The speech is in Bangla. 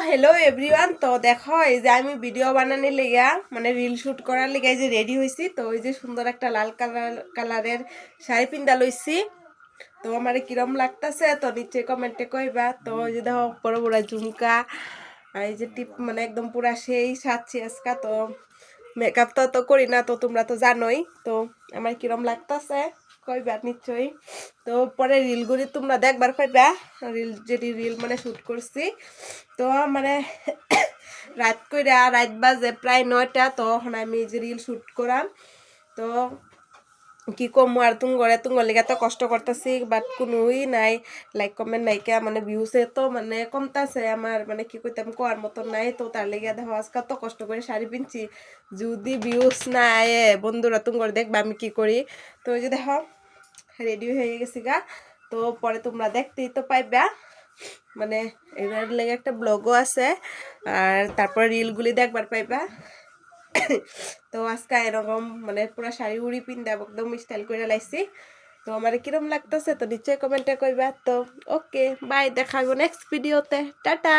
Hello everyone. তো দেখো এই যে আমি ভিডিও বানানোর লেগা মানে রিল শুট করার লেগে যে রেডি হয়েছি। তো ওই যে সুন্দর একটা লাল কালারের শাড়ি পিন্দা লইছি। তো আমার কিরম লাগতেছে তো নিচে কমেন্টে কইবা। তো ওই যে দেখো বড় বড় ঝুমকা আর এই যে টিপ মানে একদম পুরা সেই সাজছি আজকা। তো মেকআপ তো করি না, তো তোমরা তো জানোই। তো আমার কিরম লাগতেছে কইবা নিশ্চয়ই। তো পরে রিলগুলি তোমরা দেখবার পাইবা, যেটি রিল মানে শ্যুট করছি। তো মানে রাত বাজে প্রায় 9টা। তো এখন আমি যে রিল শ্যুট করাম। তো কি কমু আর তুঙ্গর লেগে তো কষ্ট করতেছি, বাট কোনোই নাই, লাইক কমেন্ট নাইকা মানে ভিউসে তো মানে কমতাছে আমার, মানে কি কইতাম কোয়ার মতো নাই। তো তার লেগে দেখো আজকাল তো কষ্ট করে শাড়ি পিনছি, যদি ভিউস না আয় বন্ধুরা তুঙ্গর দেখবা আমি কি করি। তো ওই যে দেখো রেডি হয়ে গেছি গা। তো পরে তোমরা দেখতেই তো পাইবা, মানে এটার লেগে একটা ব্লগও আছে আর তারপর রিলগুলি দেখবার পাইবা। তো আজকে এরকম মানে পুরো শাড়ি উড়ি পিন্দা একদম স্টাইল করে লাইছি। তো আমার কিরম লাগতেছে তো নিশ্চয়ই কমেন্টে কইবা। তো ওকে বাই, দেখা হইব নেক্সট ভিডিওতে, টাটা।